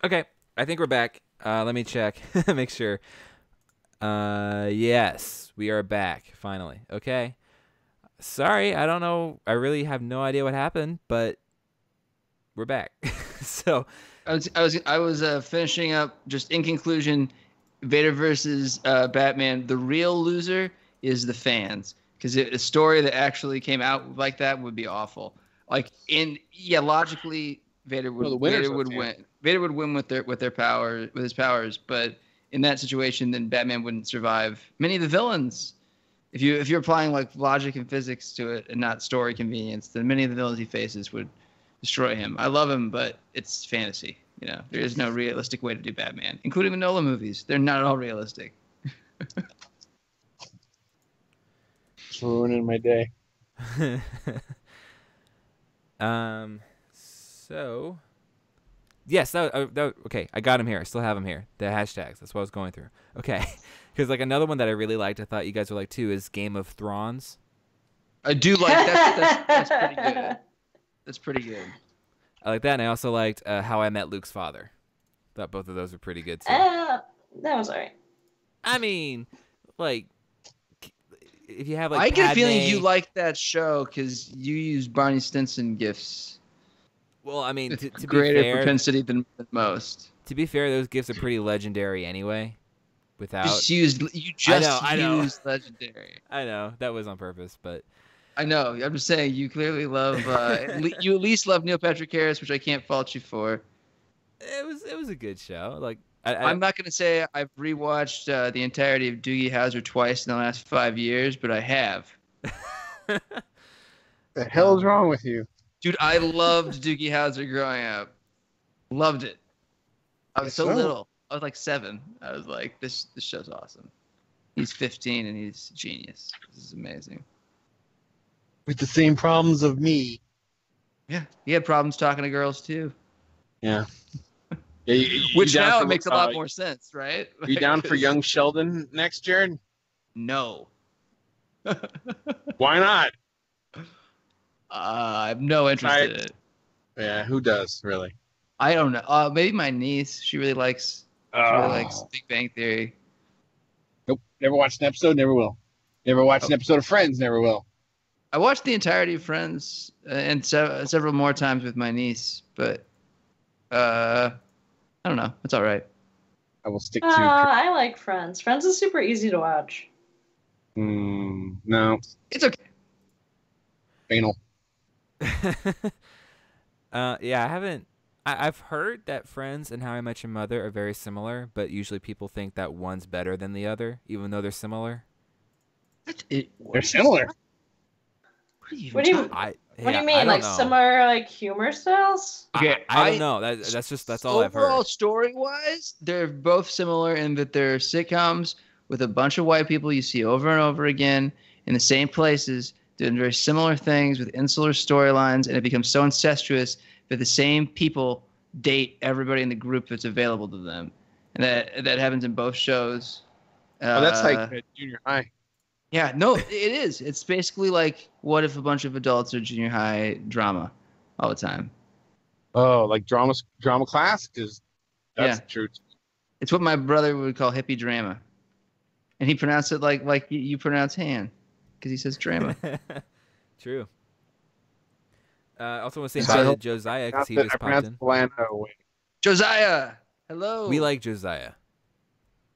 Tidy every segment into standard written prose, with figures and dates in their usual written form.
Okay, I think we're back. Let me check, make sure. Yes, we are back finally. Okay. Sorry, I don't know. I really have no idea what happened, but we're back. So, I was finishing up. Just in conclusion, Vader versus Batman. The real loser is the fans, because a story that actually came out like that would be awful. Like logically, No, the winners Vader are would fans. win. Vader would win with their power with his powers, but in that situation, then Batman wouldn't survive. Many of the villains, if you're applying like logic and physics to it and not story convenience, then many of the villains he faces would destroy him. I love him, but it's fantasy. There is no realistic way to do Batman, including the Nolan movies. They're not at all realistic. It's ruining my day. So yes, okay. I got him here. I still have him here. The hashtags. That's what I was going through. Okay, because like another one that I really liked, I thought you guys would like too, is Game of Thrones. I do like that's pretty good. That's pretty good. I like that, and I also liked How I Met Luke's Father. Thought both of those were pretty good too. That was alright. I mean, like, if you have like, I get a feeling Padme- you like that show because you use Barney Stinson gifts. Well, I mean, It's to be greater fair, propensity than most. to be fair, those gifts are pretty legendary anyway. Without, You just I know. used legendary. I know that was on purpose, but I know. I'm just saying you clearly love. You at least love Neil Patrick Harris, which I can't fault you for. it was a good show. Like, I'm not going to say I've rewatched the entirety of Doogie Howser twice in the last 5 years, but I have. The hell is wrong with you? Dude, I loved Doogie Howser growing up. Loved it. I was so little. I was like 7. I was like, this show's awesome. He's 15 and he's a genius. This is amazing. With the same problems of me. Yeah, he had problems talking to girls too. Yeah. You Which down now for, it makes a lot more sense, right? You down for young Sheldon next, Jared? No. Why not? I have no interest in it. Yeah, who does, really? I don't know. Maybe my niece. She really likes Big Bang Theory. Nope. Never watched an episode, never will. Never watched an episode of Friends, never will. I watched the entirety of Friends and several more times with my niece, but I don't know. It's all right. I will stick to. I like Friends. Friends is super easy to watch. No. It's okay. Anal. Yeah, I haven't. I've heard that Friends and How I Met Your Mother are very similar, but usually people think that one's better than the other, even though they're similar. They're similar. What do you mean? Like similar, like humor styles? Okay, I don't know. That's all I've heard. Overall, story-wise, they're both similar in that they're sitcoms with a bunch of white people you see over and over again in the same places, doing very similar things with insular storylines, and it becomes so incestuous that the same people date everybody in the group that's available to them, and that happens in both shows. That's like junior high. Yeah, no, it is. It's basically like, what if a bunch of adults are junior high drama all the time? Oh, like drama class? Because that's true. It's what my brother would call hippie drama. And he pronounced it like you pronounce hand, because he says drama. True. I also want to say hi to Josiah, because he just popped in. Josiah! Hello! We like Josiah.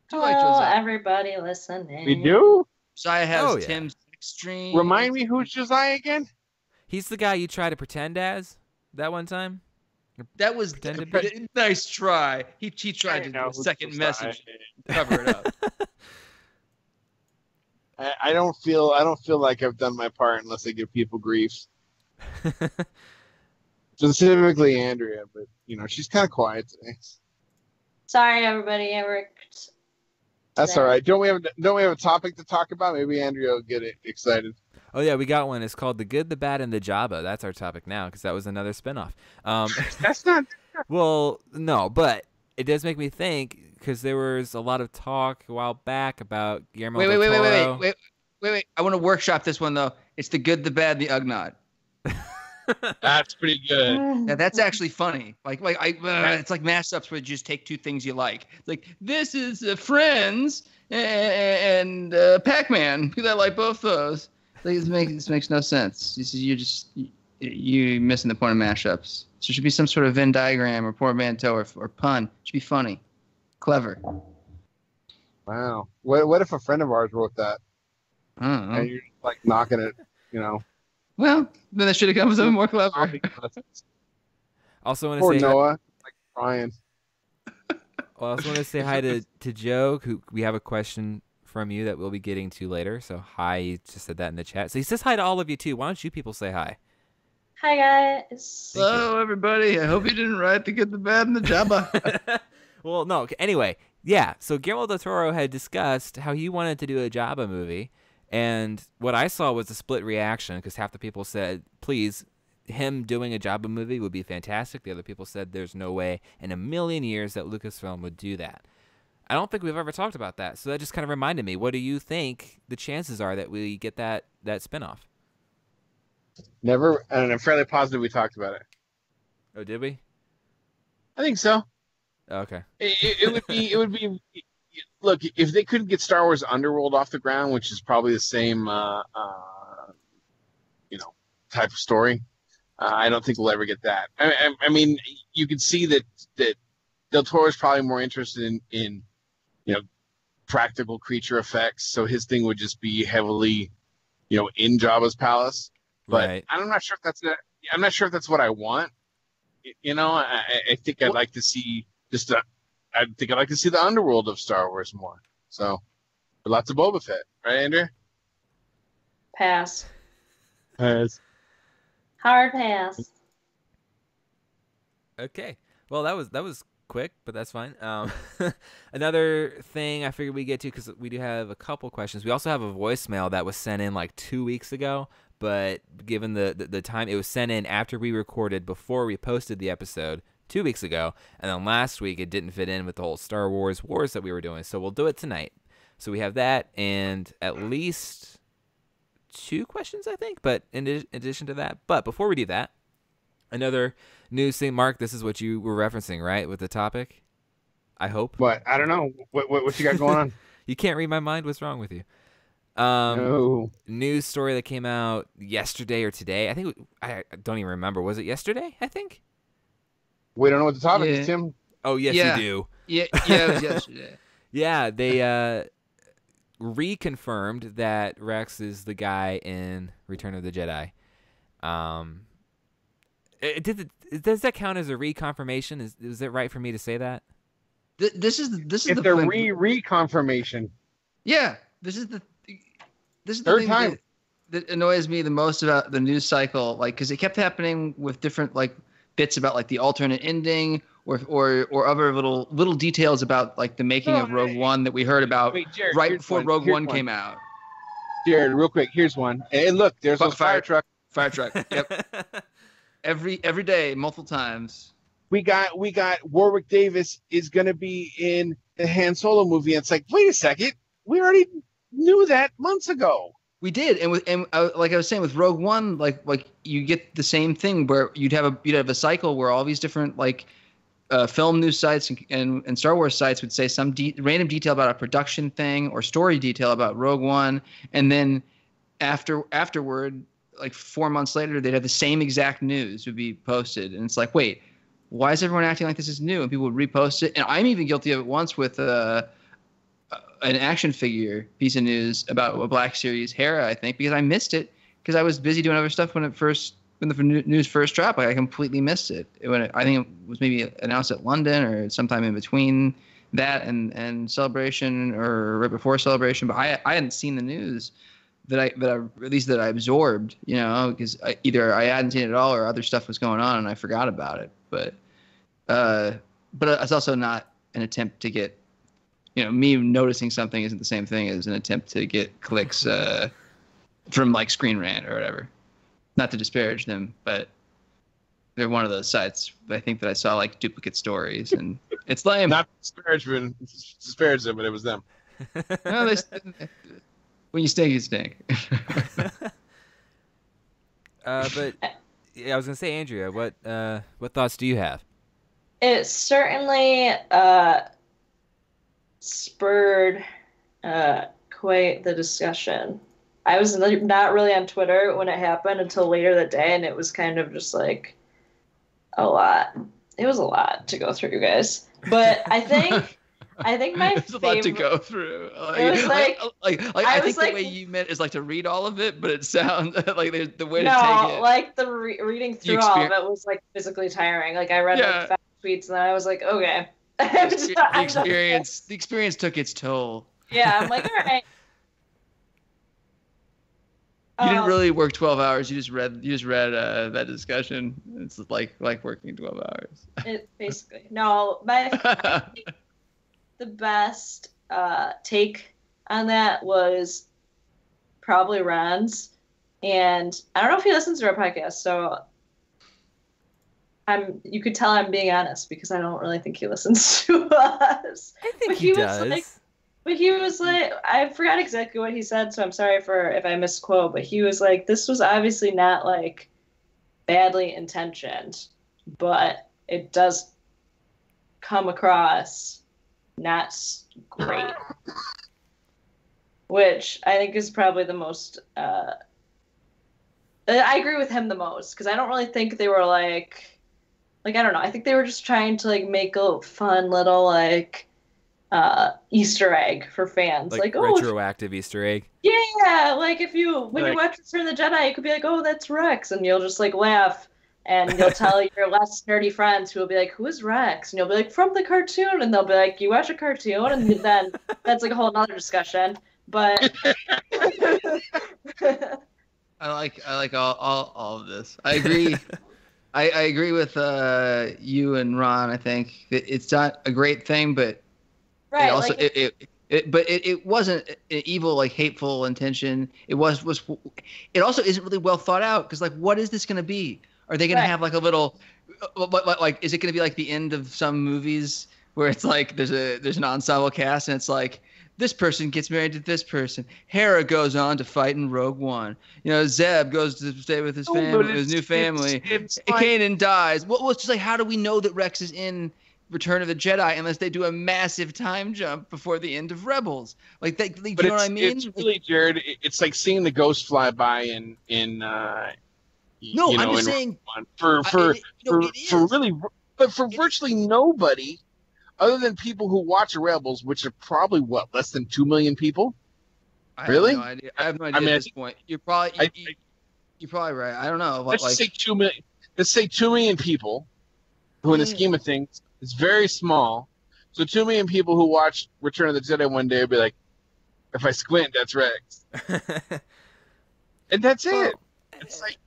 Hello, everybody listening. We do? Josiah has Tim's extreme. Remind me, who's Josiah again? He's the guy you tried to pretend as that one time. That was nice try. He tried to do a second message and cover it up. I don't feel like I've done my part unless I give people grief. Specifically Andrea, but she's kind of quiet today. Sorry, everybody. I worked. That's all right. Don't we have a topic to talk about? Maybe Andrea will get excited. Oh yeah, we got one. It's called The Good, the Bad, and the Jabba. That's our topic now, because that was another spinoff. That's not. Well, no, but it does make me think, because there was a lot of talk a while back about Guillermo del Toro. Wait. I want to workshop this one though. It's The Good, the Bad, the Ugnaught. That's pretty good. Yeah, that's actually funny. It's like mashups where you just take two things you like. It's like this is Friends and Pac-Man. I like both those. Like, this makes no sense. You're missing the point of mashups. So it should be some sort of Venn diagram or portmanteau or pun. It should be funny, clever. Wow. What if a friend of ours wrote that? I don't know. And you're just like knocking it, you know? Well, then it should have come with something more clever. Also want to Poor say Noah, like Brian. I also want to say hi to Joe, who we have a question from you that we'll be getting to later. So hi, he just said that in the chat. So he says hi to all of you too. Why don't you people say hi? Hi guys. Hello everybody. I hope you didn't write the good, the bad, and the Jabba. Well, no. Anyway, yeah. So Guillermo del Toro had discussed how he wanted to do a Jabba movie, and what I saw was a split reaction because half the people said, "Please, him doing a Jabba movie would be fantastic." The other people said, "There's no way in a million years that Lucasfilm would do that." I don't think we've ever talked about that, so that just kind of reminded me. What do you think the chances are that we get that spinoff? Never, and I'm fairly positive we talked about it. Oh, did we? I think so. Okay. It would be. Look, if they couldn't get Star Wars Underworld off the ground, which is probably the same, type of story, I don't think we'll ever get that. I mean, you can see that Del Toro is probably more interested in practical creature effects, so his thing would just be heavily, in Jabba's palace. But right. I'm not sure if that's what I want. I think I'd like to see I'd like to see the underworld of Star Wars more. So, but lots of Boba Fett, right, Andrea? Pass. Pass. Hard pass. Okay. Well, that was quick, but that's fine. Another thing I figured we'd get to, because we do have a couple questions. We also have a voicemail that was sent in like 2 weeks ago, but given the time, it was sent in after we recorded, before we posted the episode 2 weeks ago, and then last week it didn't fit in with the whole Star Wars wars that we were doing, so we'll do it tonight. So we have that, and at least 2 questions, I think, but in addition to that. But before we do that, another news thing. Mark, this is what you were referencing, right, with the topic? I hope. What? I don't know. What you got going on? You can't read my mind. What's wrong with you? No. News story that came out yesterday or today. I don't even remember. Was it yesterday, I think? We don't know what the topic is, Tim. Oh, yes, you do. Yeah, it was yesterday. Yeah, they reconfirmed that Rex is the guy in Return of the Jedi. Does that count as a reconfirmation? Is it right for me to say that? This is it's the a reconfirmation. Yeah, this is the third thing time that annoys me the most about the news cycle, like, because it kept happening with different like bits about like the alternate ending or other little details about like the making of Rogue One that we heard about Jared, before Rogue One came out. Jared, real quick, here's one. Hey, look, there's a fire truck. Fire truck. Yep. Every day, multiple times. We got Warwick Davis is going to be in the Han Solo movie. And it's like, wait a second, we already knew that months ago. We did, and like I was saying with Rogue One, like you get the same thing where you'd have a cycle where all these different like film news sites and Star Wars sites would say some random detail about a production thing or story detail about Rogue One, and then afterward, like 4 months later, they'd have the same exact news would be posted, and it's like, wait, why is everyone acting like this is new? And people would repost it, and I'm even guilty of it once with an action figure piece of news about a Black Series Hera, I think, because I missed it because I was busy doing other stuff when the news first dropped. Like, I completely missed it. I think it was maybe announced at London or sometime in between that and Celebration or right before Celebration. But I hadn't seen the news that I absorbed, because either I hadn't seen it at all or other stuff was going on and I forgot about it. But it's also not an attempt to get, me noticing something isn't the same thing as an attempt to get clicks from like Screen Rant or whatever. Not to disparage them, but they're one of those sites I think that I saw like duplicate stories, and it's lame. Not disparage them, but it was them. No, when you stink, you stink. But I was gonna say, Andrea, what thoughts do you have? It certainly spurred quite the discussion. I was not really on Twitter when it happened until later that day, and it was kind of just like a lot. It was a lot to go through, guys. But I think my It's a lot to favorite. go through. It was like I think the way you meant is like to read all of it, but it sounds like the way to take no, it. like the reading through all of it was like physically tiring. Like I read like 5 tweets, and then I was like, okay. The experience took its toll. Yeah, I'm like, all right. You didn't really work 12 hours. You just read that discussion. It's like working 12 hours. It basically no. I think the best take on that was probably Ron's, and I don't know if he listens to our podcast, so you could tell I'm being honest because I don't really think he listens to us. I think he does. But he was like, I forgot exactly what he said, so I'm sorry if I misquote, but he was like, this was obviously not like badly intentioned, but it does come across not great. Which I think is probably the most, I agree with him the most, because I don't really think they were like, I don't know, I think they were just trying to like make a fun little like, Easter egg for fans, like retroactive Easter egg. Yeah, like when you watch Return of the Jedi, you could be like, "Oh, that's Rex," and you'll just like laugh, and you'll tell your less nerdy friends who will be like, "Who is Rex?" And you'll be like, "From the cartoon," and they'll be like, "You watch a cartoon," and then that's like a whole nother discussion. But I like all of this. I agree. I agree with you and Ron. I think it's not a great thing, but. Right, it also it wasn't an evil, like hateful intention. It also isn't really well thought out, because like, what is this going to be? Are they going to have like a little like, is it going to be like the end of some movies where it's like there's an ensemble cast and it's like, this person gets married to this person, Hera goes on to fight in Rogue One, Zeb goes to stay with his family, his new family, Kanan dies. Well, it's just like, how do we know that Rex is in Return of the Jedi unless they do a massive time jump before the end of Rebels? Like, do you know what I mean? It's really, Jared. It's like seeing the ghost fly by in I'm just saying for virtually nobody other than people who watch Rebels, which are probably less than 2 million people. Really? I have no idea at this point. You're probably right. I don't know. Let's say 2 million. Let's say 2 million people, who in the scheme of things, it's very small. So 2 million people who watch Return of the Jedi one day will be like, if I squint, that's Rex. And that's it. It's like,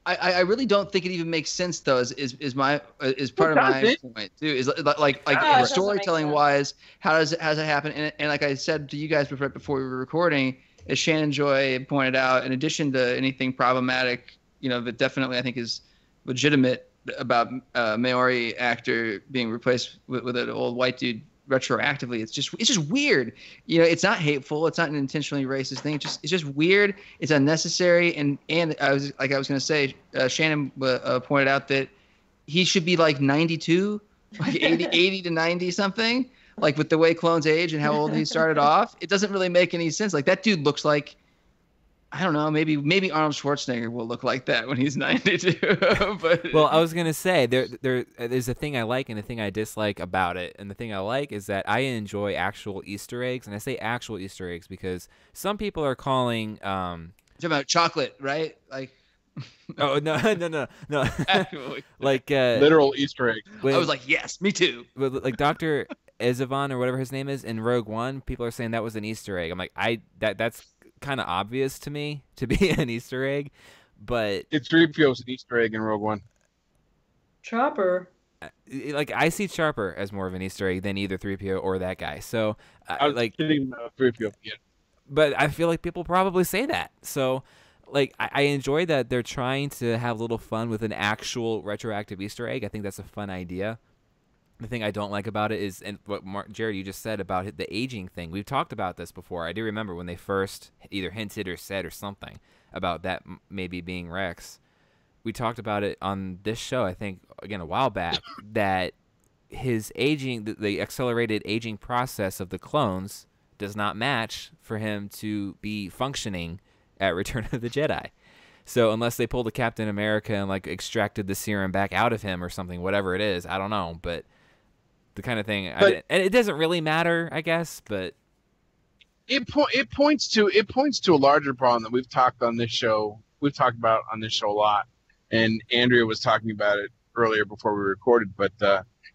I really don't think it even makes sense, though. Is part of my point too? Is like storytelling wise, how does it happen? And like I said to you guys right before we were recording, as Shannon Joy pointed out, in addition to anything problematic, that definitely I think is legitimate about Maori actor being replaced with an old white dude retroactively, it's just weird. It's not hateful, it's not an intentionally racist thing, it's just weird, it's unnecessary. And I was going to say, Shannon pointed out that he should be like 92, like 80 to 90 something, like with the way clones age and how old he started off. It doesn't really make any sense. Like, that dude looks like, I don't know, maybe Arnold Schwarzenegger will look like that when he's 92. But well, I was gonna say there's a thing I like and a thing I dislike about it. And the thing I like is that I enjoy actual Easter eggs, and I say actual Easter eggs because some people are calling you're talking about chocolate, right? Like, oh no like literal Easter egg. I was like, yes, me too. Like Dr. Ezavon or whatever his name is in Rogue One, people are saying that was an Easter egg. I'm like, that's kind of obvious to me to be an Easter egg, but it's 3PO's an Easter egg in Rogue One. Chopper. Like, I see Chopper as more of an Easter egg than either 3PO or that guy. So I was like kidding about 3PO. Yeah. But I feel like people probably say that. So like I enjoy that they're trying to have a little fun with an actual retroactive Easter egg. I think that's a fun idea. The thing I don't like about it is, and what Jared, you just said about the aging thing. We've talked about this before. I do remember when they first either hinted or said or something about that maybe being Rex. we talked about it on this show, I think, again, a while back, that his aging, the accelerated aging process of the clones does not match for him to be functioning at Return of the Jedi. So unless they pulled a Captain America and like extracted the serum back out of him or something, whatever it is, I don't know. But the kind of thing, and it doesn't really matter, I guess, but it points to a larger problem that we've talked on this show. We've talked about on this show a lot, and Andrea was talking about it earlier before we recorded. But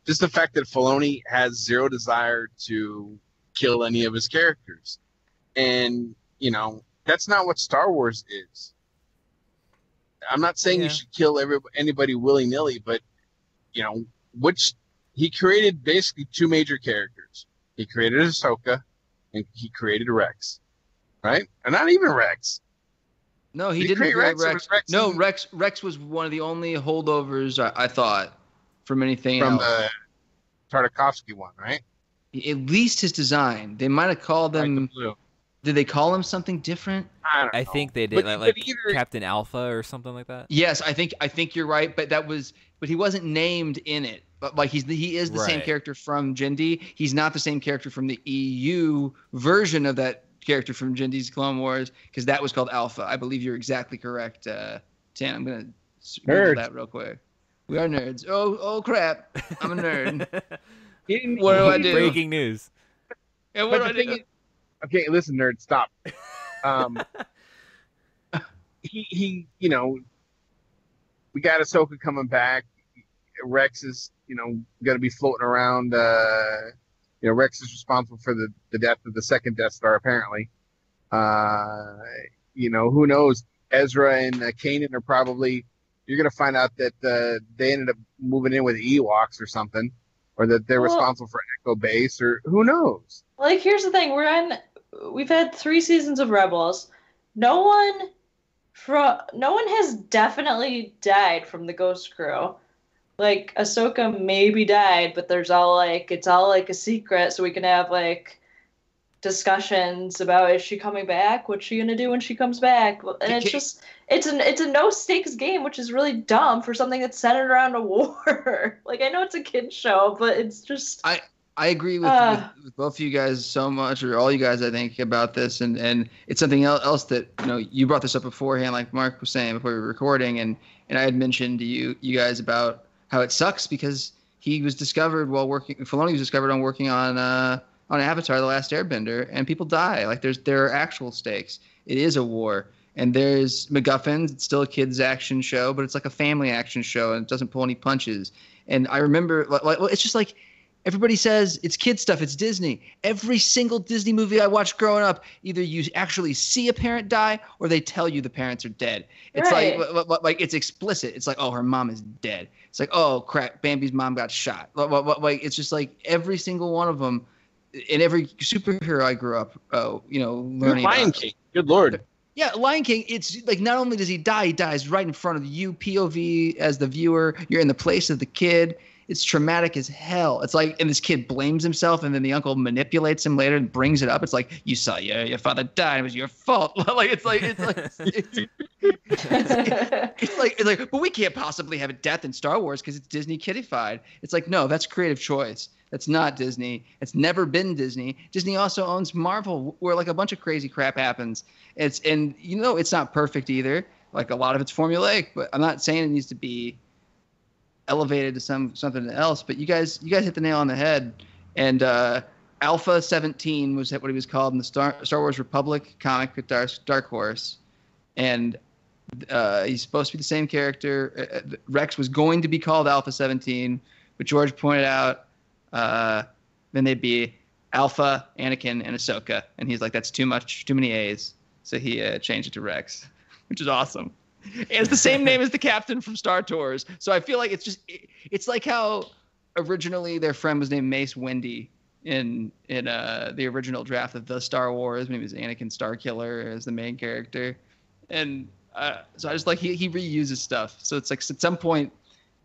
just the fact that Filoni has zero desire to kill any of his characters, and that's not what Star Wars is. I'm not saying you should kill anybody willy nilly, but which he created basically two major characters. He created Ahsoka, and he created Rex, right? And not even Rex. No, he didn't create Rex. Rex no, Rex was one of the only holdovers I thought from anything else. From the Tartakovsky one, right? At least his design. They might have called him. Did they call him something different? I think they did, like Captain Alpha or something like that. Yes, I think you're right, but he wasn't named in it. But like he is the same character from Jindy. He's not the same character from the EU version of that character from Jindy's Clone Wars, because that was called Alpha. I believe you're exactly correct, Tan. I'm gonna Google that real quick. We are nerds. Oh crap! I'm a nerd. What do I do? Breaking news. Yeah, what do I do? Okay, listen, nerd, stop. He we got Ahsoka coming back. Rex is, going to be floating around. Rex is responsible for the death of the second Death Star, apparently. Who knows? Ezra and Kanan are probably. You're going to find out that they ended up moving in with Ewoks or something, or that they're responsible for Echo Base, or who knows? Like, here's the thing: we've had 3 seasons of Rebels. No one has definitely died from the Ghost Crew. Like, Ahsoka maybe died, but it's all like a secret, so we can have like discussions about, is she coming back? What's she gonna do when she comes back? And it's a no stakes game, which is really dumb for something that's centered around a war. Like, I know it's a kid's show, but it's just I agree with both of you guys so much, or all you guys, I think, about this, and it's something else that you brought this up beforehand, like Mark was saying before we were recording, and I had mentioned to you guys about how it sucks because he was discovered Filoni was discovered on working on Avatar: The Last Airbender, and people die. Like, there are actual stakes. It is a war, and there's MacGuffins. It's still a kids' action show, but it's like a family action show, and it doesn't pull any punches. And I remember, it's just like. Everybody says it's kid stuff. It's Disney. Every single Disney movie I watched growing up, either you actually see a parent die or they tell you the parents are dead. It's like it's explicit. It's like, oh, her mom is dead. It's like, oh crap, Bambi's mom got shot. Like, it's just like every single one of them, in every superhero I grew up, learning. Lion King. Good Lord. Yeah, Lion King, it's like not only does he die, he dies right in front of you, POV, as the viewer. You're in the place of the kid. It's traumatic as hell. It's like, and this kid blames himself, and then the uncle manipulates him later and brings it up. It's like, you saw your father die. It was your fault. It's like, but we can't possibly have a death in Star Wars because it's Disney kiddified. It's like, no, that's creative choice. That's not Disney. It's never been Disney. Disney also owns Marvel, where like a bunch of crazy crap happens. It's not perfect either. Like, a lot of it's formulaic, but I'm not saying it needs to be elevated to something else, but you guys hit the nail on the head. And Alpha 17 was what he was called in the Star Wars Republic comic with Dark Horse, and he's supposed to be the same character. Rex was going to be called Alpha 17, but George pointed out then they'd be Alpha, Anakin, and Ahsoka, and he's like, that's too many A's, so he changed it to Rex, which is awesome. And it's the same name as the captain from Star Tours. So I feel like it's like how originally their friend was named Mace Windu in the original draft of the Star Wars, when he was Anakin Starkiller as the main character. And so I just like he reuses stuff. So it's like at some point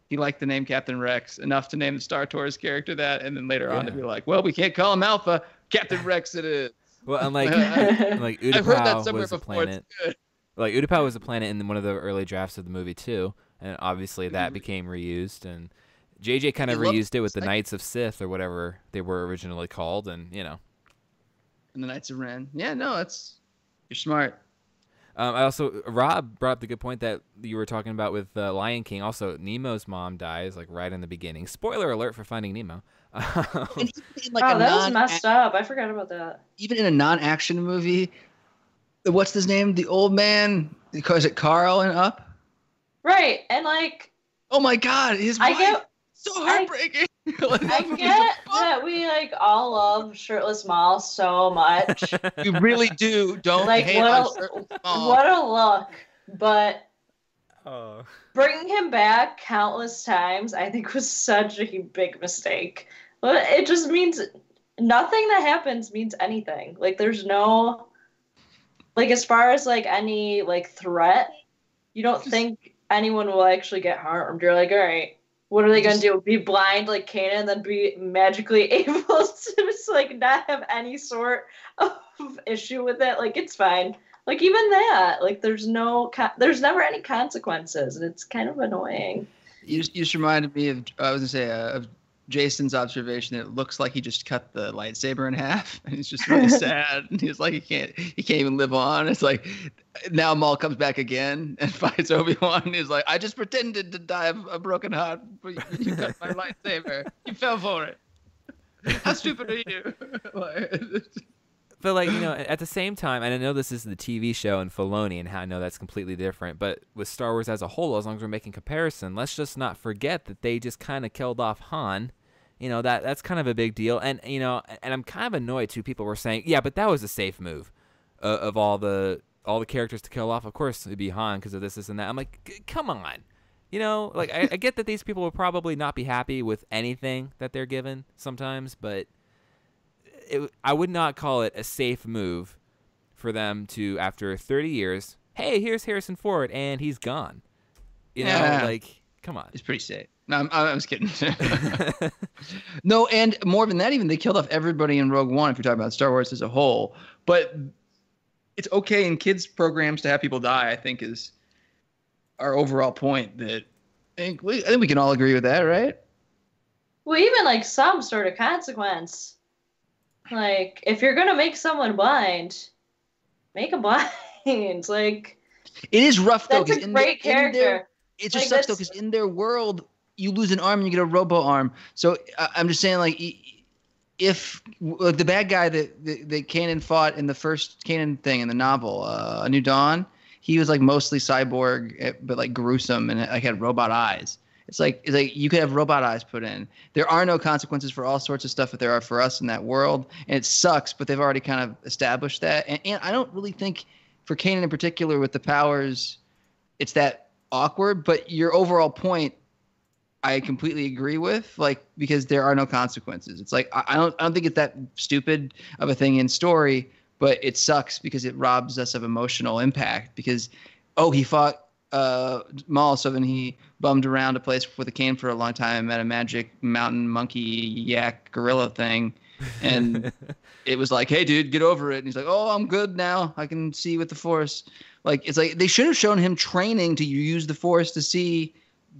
he liked the name Captain Rex enough to name the Star Tours character that, and then later on to be like, well, we can't call him Alpha, Captain Rex it is. Well, unlike I've heard that Utapau somewhere was a before. planet. Like, Utapau was a planet in one of the early drafts of the movie too. and obviously that became reused, and JJ kind of You love reused it with the like- Knights of Sith or whatever they were originally called, and And the Knights of Ren. Yeah, no, you're smart. I also Rob brought up the good point that you were talking about with Lion King. Also, Nemo's mom dies like right in the beginning. Spoiler alert for Finding Nemo. And even in, like, Oh, a that was messed up. I forgot about that. even in a non-action movie, what's his name? The old man, is it Carl and Up? Right, and like Oh my God, his I wife, get so heartbreaking. Like, I that movie's get so fun. that we like all love Shirtless Mall so much. We really do. Don't Like, hate what on a- certain small. What a look. But Oh. bringing him back countless times, I think, was such a big mistake. But it just means nothing that happens means anything. Like, there's no, like, as far as like any like threat, you don't think anyone will actually get harmed. You're like, all right, what are they gonna do? Be blind like Kanan, and then be magically able to just like not have any sort of issue with it? Like, it's fine. Like, even that, like, there's never any consequences, and it's kind of annoying. You just reminded me of, I was gonna say, of Jason's observation that it looks like he just cut the lightsaber in half, and he's just really sad. And he's like, he can't even live on. It's like, now Maul comes back again and fights Obi-Wan, and he's like, I just pretended to die of a broken heart, but you cut my lightsaber. You fell for it. How stupid are you? But like, at the same time, and I know this is the TV show and Filoni, and how I know that's completely different, but with Star Wars as a whole, as long as we're making comparison, let's just not forget that they just kind of killed off Han. That's kind of a big deal. And and I'm kind of annoyed too. People were saying, yeah, but that was a safe move of all the characters to kill off. Of course, it'd be Han because of this and that. I'm like, come on. Like I get that these people will probably not be happy with anything that they're given sometimes, but I would not call it a safe move for them to, after 30 years, hey, here's Harrison Ford, and he's gone. Like, come on. It's pretty safe. No, I was kidding. No, and more than that, even they killed off everybody in Rogue One. If you're talking about Star Wars as a whole, but it's okay in kids programs to have people die. I think is our overall point. That I think we can all agree with that, right? Well, even like some sort of consequence. Like, if you're gonna make someone blind, make them blind. Like, it is rough though. that's a great character. It just Like, sucks though, because in their world, you lose an arm and you get a robo arm. So I'm just saying, like, if the bad guy that Kanan fought in the first Kanan thing in the novel, A New Dawn, he was like mostly cyborg, but like gruesome and like had robot eyes. It's like you could have robot eyes put in. There are no consequences for all sorts of stuff that there are for us in that world, and it sucks. But they've already kind of established that, and I don't really think for Kanan in particular with the powers, it's that awkward. But your overall point, I completely agree with, like, because there are no consequences. It's like I don't think it's that stupid of a thing in story, but it sucks because it robs us of emotional impact. Because he fought Maul, so then he bummed around a place with a cane for a long time, met a magic mountain monkey yak gorilla thing, and it was like, hey dude, get over it. And he's like, oh, I'm good now, I can see with the Force. Like, it's like they should have shown him training to use the Force to see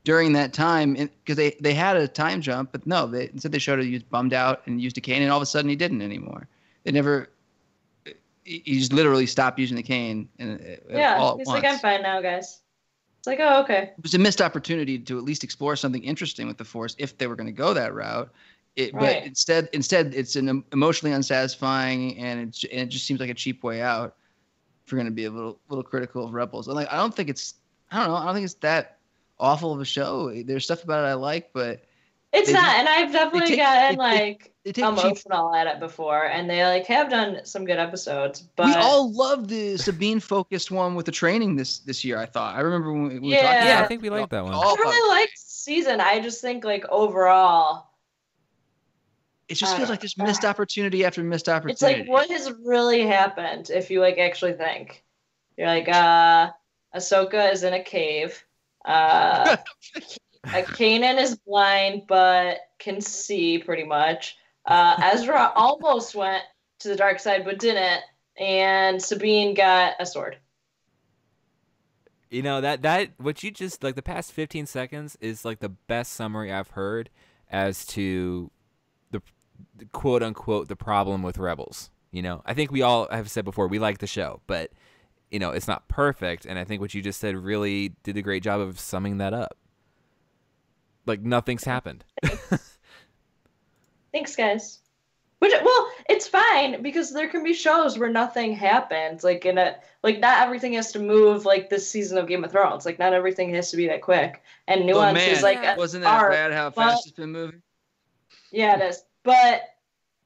during that time, because they had a time jump, but no, instead they showed him he was bummed out and used a cane, and all of a sudden he didn't anymore. He just literally stopped using the cane, and all at he's once. like, I'm fine now, guys. It's like, oh, okay. It was a missed opportunity to at least explore something interesting with the Force if they were going to go that route. Right. But instead, it's an emotionally unsatisfying, and it just seems like a cheap way out. If we're going to be a little critical of Rebels, and like, I don't think it's that awful of a show. There's stuff about it I like, but It's not, and I've definitely gotten they take emotional at it before, and they like have done some good episodes. But we all loved the Sabine-focused one with the training this year. I thought. I remember when we were talking about Yeah, I think we liked that one. I really liked the season. I just think like overall, it just feels like there's missed opportunity after missed opportunity. it's like, what has really happened? If you like actually think, you're like, Ahsoka is in a cave. Kanan is blind but can see pretty much. Ezra almost went to the dark side but didn't, and Sabine got a sword. You know, that what you just like the past 15 seconds is like the best summary I've heard as to the quote unquote the problem with Rebels. You know, I think we all have said before we like the show, but you know, it's not perfect, and I think what you just said really did a great job of summing that up. Like nothing's happened. Thanks, guys. Which, well, it's fine because there can be shows where nothing happens. Like not everything has to move like this season of Game of Thrones. Like not everything has to be that quick. And Oh nuance man, is like an wasn't that art, bad how but- fast it's been moving? Yeah, it is. But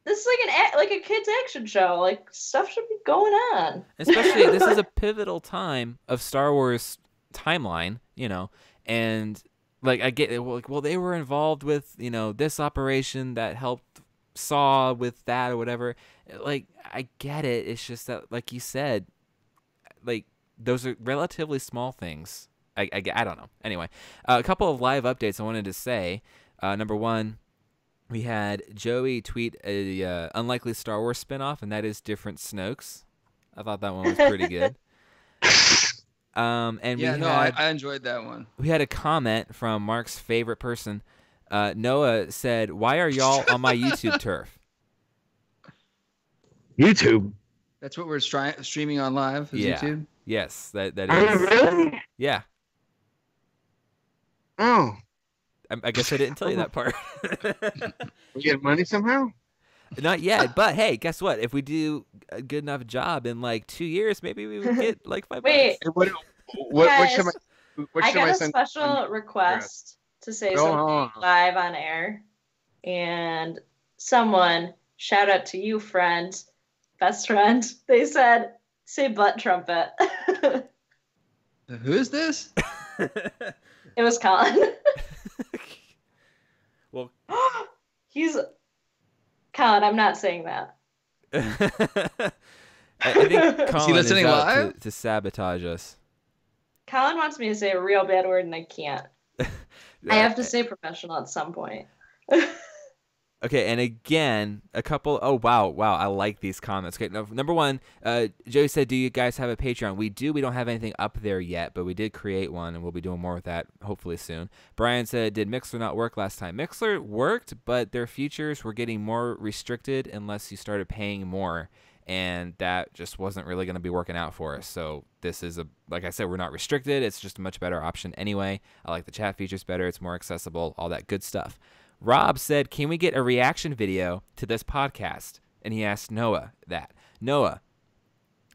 this is like a kid's action show. Like stuff should be going on. Especially this is a pivotal time of Star Wars timeline, you know, and like I get it. Well, they were involved with, you know, this operation that helped Saw with that or whatever. Like I get it. It's just that, like you said, like those are relatively small things. I don't know. Anyway, a couple of live updates I wanted to say. Number one, we had Joey tweet a unlikely Star Wars spinoff, and that is Different Snokes. I thought that one was pretty good. And Yeah, we no, had, I enjoyed that one. we had a comment from Mark's favorite person. Noah said, "Why are y'all on my YouTube turf?" YouTube. That's what we're streaming on live. Is Yeah. YouTube. Yes, that Are you is. really? Yeah, Oh, I guess I didn't tell you that part. we get money somehow? Not yet, but hey, guess what? If we do a good enough job in like 2 years, maybe we would get like $5. Wait, Hey, what Guys, should I got I a send? special request to say Go something on. live on air. And someone, shout out to you, friend, best friend, they said, say butt trumpet. Who is this? It was Colin. Well, He's Colin, I'm not saying that. I think Colin is listening out live? to sabotage us. Colin wants me to say a real bad word and I can't. I have to stay professional at some point. Okay, and again, a couple. Oh wow, I like these comments. Okay, number one, Joey said, "Do you guys have a Patreon?" We do. We don't have anything up there yet, but we did create one, and we'll be doing more with that hopefully soon. Brian said, "Did Mixler not work last time?" Mixler worked, but their features were getting more restricted unless you started paying more, and that just wasn't really going to be working out for us. So this is like I said, we're not restricted. It's just a much better option anyway. I like the chat features better. It's more accessible. All that good stuff. Rob said, "Can we get a reaction video to this podcast?" And he asked Noah that. Noah,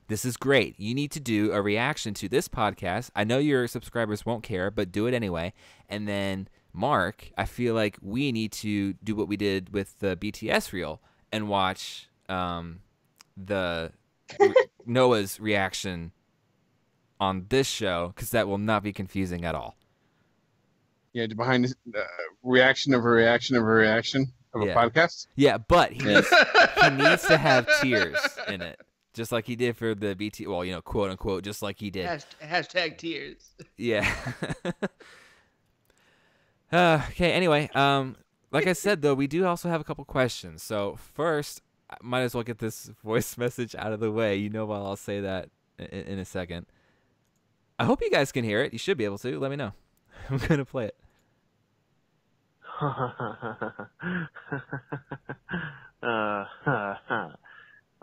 this is great. You need to do a reaction to this podcast. I know your subscribers won't care, but do it anyway. And then, Mark, I feel like we need to do what we did with the BTS reel and watch Noah's reaction on this show, because that will not be confusing at all. Yeah, behind the reaction of a reaction of a reaction of Yeah. a podcast. Yeah, but he needs to have tears in it, just like he did for the BT. Well, you know, quote unquote, just like he did. Hashtag tears. Yeah. Okay. Anyway, like I said though, we do also have a couple questions. So first, I might as well get this voice message out of the way. You know, while I'll say that in a second. I hope you guys can hear it. You should be able to. Let me know. I'm gonna play it.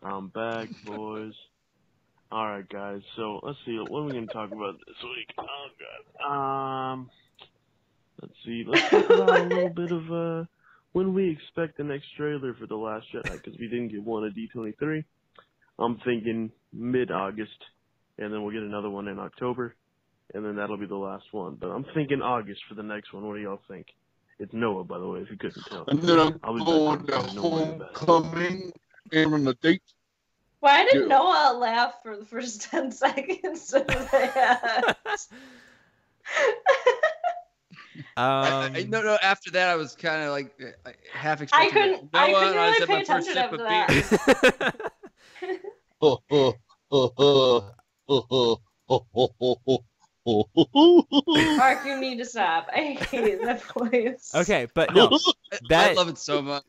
I'm back, boys. Alright, guys, so let's see, what are we going to talk about this week? Oh, God. Let's see, let's talk about a little bit of when we expect the next trailer for The Last Jedi, because we didn't get one at D23. I'm thinking mid-August, and then we'll get another one in October, and then that'll be the last one. But I'm thinking August for the next one. What do y'all think? It's Noah, by the way, if you couldn't tell. And then I'm I'll be going back to on Noah in a bit. homecoming and on the date. Why did Yeah. Noah laugh for the first 10 seconds of that? No. After that, I was kind of like half expecting. couldn't Noah, and really was at pay my first attention sip after of that. beer. Oh, oh, oh, oh, oh, oh, oh, oh, oh, oh, oh. Mark, you need to stop. I hate that voice. Okay, but no, I that love it so much.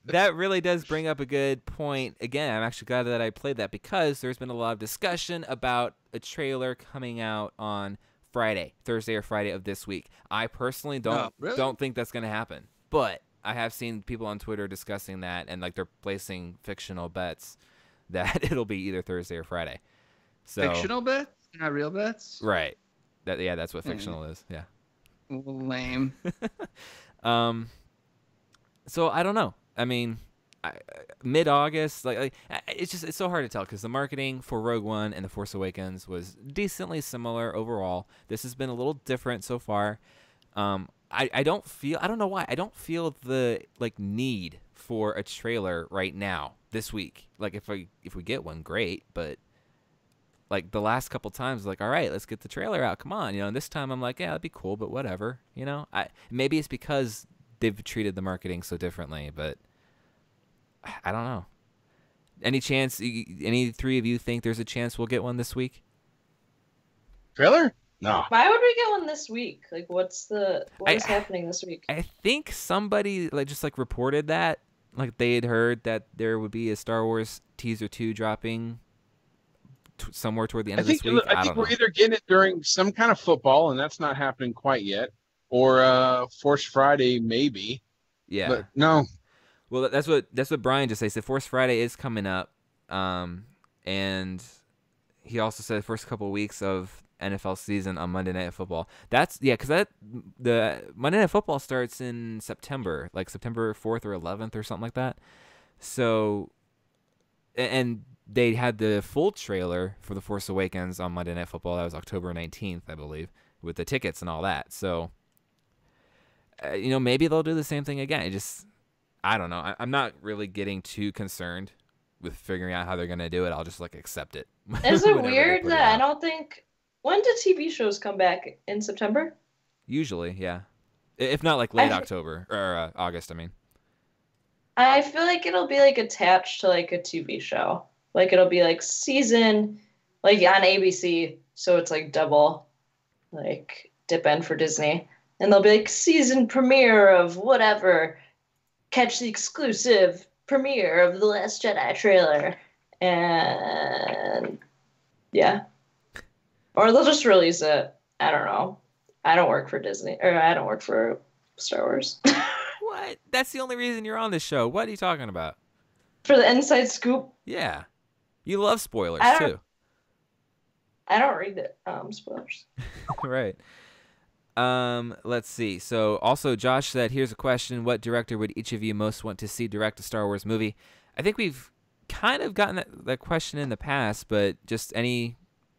that really does bring up a good point. Again, I'm actually glad that I played that because there's been a lot of discussion about a trailer coming out on Thursday or Friday of this week. I personally Oh, really? don't think that's going to happen, but I have seen people on Twitter discussing that, and like they're placing fictional bets that it'll be either Thursday or Friday. So Fictional bets, not real bets. right, that's what fictional is. Yeah. Lame. So I don't know. I mean, mid-August, it's so hard to tell because the marketing for Rogue One and The Force Awakens was decently similar overall. This has been a little different so far. I don't know why. I don't feel the need for a trailer right now this week. Like if we get one, great, but like the last couple times, like, all right, let's get the trailer out. Come on, and this time I'm like, yeah, that'd be cool, but whatever, maybe it's because they've treated the marketing so differently, but I don't know. Any chance, any three of you think there's a chance we'll get one this week? Trailer? No. Why would we get one this week? Like, what is happening this week? I think somebody reported that, like they had heard that there would be a Star Wars teaser 2 dropping somewhere toward the end of this week. I think we're either getting it during some kind of football, and that's not happening quite yet, or Force Friday maybe. Yeah. But no. Well, that's what Brian just said. So Force Friday is coming up, and he also said the first couple of weeks of NFL season on Monday Night Football. Because the Monday Night Football starts in September, like September 4th or 11th or something like that. So, and they had the full trailer for The Force Awakens on Monday Night Football. That was October 19th, I believe, with the tickets and all that. So, maybe they'll do the same thing again. I don't know. I'm not really getting too concerned with figuring out how they're going to do it. I'll just accept it. Is it weird that I don't think... When do TV shows come back? In September? Usually, yeah. If not late October or August, I mean. I feel like it'll be attached to a TV show. It'll be season, on ABC, so it's double, dip in for Disney. And they'll be season premiere of whatever. Catch the exclusive premiere of The Last Jedi trailer. And yeah. Or they'll just release it. I don't know. I don't work for Disney, or I don't work for Star Wars. What? That's the only reason you're on this show. What are you talking about? For the inside scoop? Yeah. You love spoilers, too. I don't read the spoilers. Right. Let's see. So also Josh said, here's a question. What director would each of you most want to see direct a Star Wars movie? I think we've kind of gotten that question in the past, but just any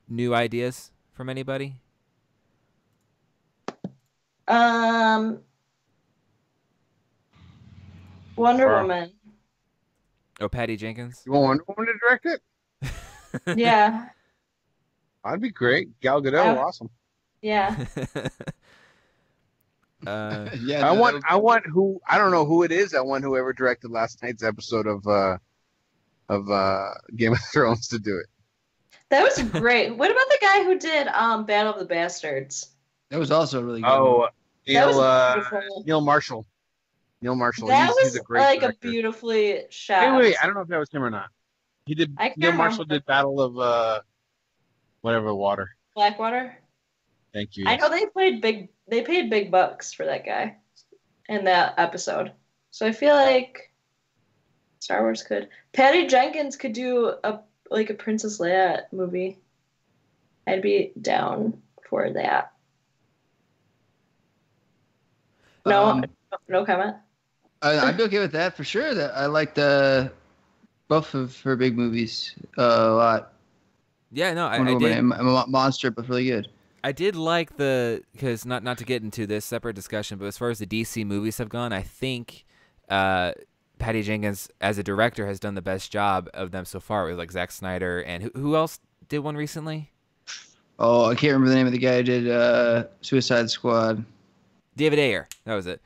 new ideas from anybody? Wonder Woman. Oh, Patty Jenkins? You want Wonder Woman to direct it? Yeah. That'd be great. Gal Gadot, awesome. Yeah. Yeah. I want who, I don't know who it is. I want whoever directed last night's episode of Game of Thrones to do it. That was great. What about the guy who did Battle of the Bastards? That was also really good. Oh, Beautiful. Neil Marshall. Neil Marshall. That He's was a great director. a beautifully shot. Wait, I don't know if that was him or not. He did. Neil Marshall did Battle of whatever water. Blackwater. Thank you. I know they paid big bucks for that guy in that episode. So I feel like Star Wars could. Patty Jenkins could do a Princess Leia movie. I'd be down for that. No comment. I'd be okay with that for sure. That I liked both of her big movies a lot. Yeah, no, I Woman did. I'm a monster, but really good. I did like because not to get into this separate discussion, but as far as the DC movies have gone, I think Patty Jenkins as a director has done the best job of them so far. With Zack Snyder and who else did one recently? Oh, I can't remember the name of the guy who did Suicide Squad. David Ayer. That was it.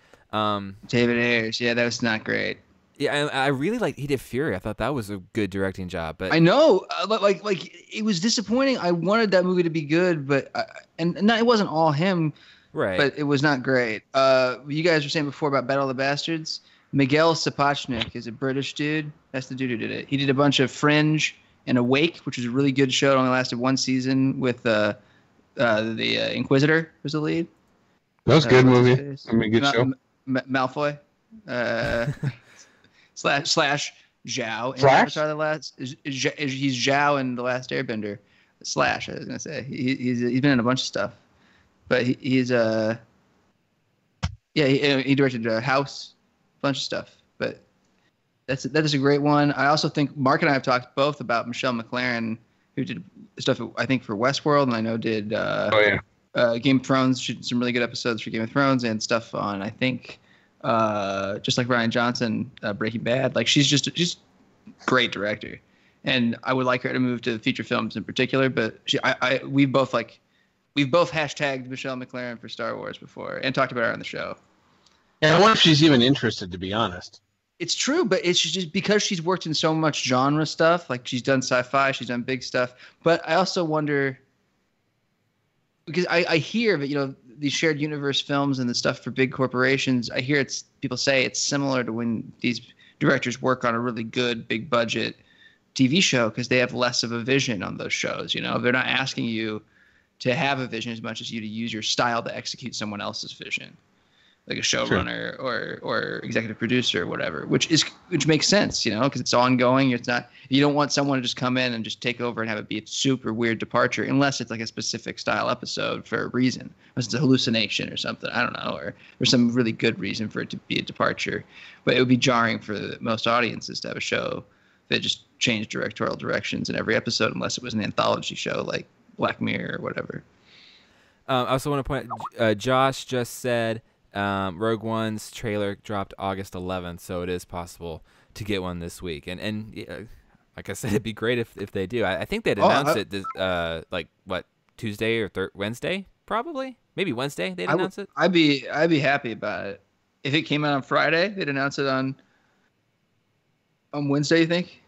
David Ayers. Yeah, that was not great. Yeah, I really he did Fury. I thought that was a good directing job. But I know, it was disappointing. I wanted that movie to be good, but it wasn't all him. Right. But it was not great. You guys were saying before about Battle of the Bastards. Miguel Sapochnik is a British dude. That's the dude who did it. He did a bunch of Fringe and Awake, which was a really good show. It only lasted one season with the Inquisitor was the lead. That was a good What's his movie. face? I mean, good show. Malfoy. Slash Zhao in Flash? Avatar: The Last. He's Zhao in The Last Airbender. Slash, I was gonna say. He's been in a bunch of stuff, but he's he directed House, a bunch of stuff. But that is a great one. I also think Mark and I have talked both about Michelle MacLaren, who did stuff I think for Westworld, and I know did Game of Thrones. She did some really good episodes for Game of Thrones and stuff on I think just like Ryan Johnson, Breaking Bad. Like she's great director, and I would like her to move to feature films in particular. But we've both hashtagged Michelle MacLaren for Star Wars before and talked about her on the show. Yeah, I wonder if she's even interested, to be honest. It's true, but it's just because she's worked in so much genre stuff. Like she's done sci-fi, she's done big stuff. But I also wonder because I hear that these shared universe films and the stuff for big corporations. I hear people say it's similar to when these directors work on a really good big budget TV show because they have less of a vision on those shows. They're not asking you to have a vision as much as you to use your style to execute someone else's vision, like a showrunner or executive producer or whatever, which makes sense, because it's ongoing. You don't want someone to just come in and just take over and have it be a super weird departure, unless it's like a specific style episode for a reason. Unless it's a hallucination or something, I don't know, or there's some really good reason for it to be a departure. But it would be jarring for most audiences to have a show that just changed directorial directions in every episode, unless it was an anthology show like Black Mirror or whatever. I also want to point out, Josh just said Rogue One's trailer dropped August 11th, so it is possible to get one this week. And like I said, it'd be great if they do. I think they'd announce it like what, Tuesday or Wednesday, probably, maybe Wednesday they'd announce it. I'd be happy about it if it came out on Friday. They'd announce it on Wednesday. You think?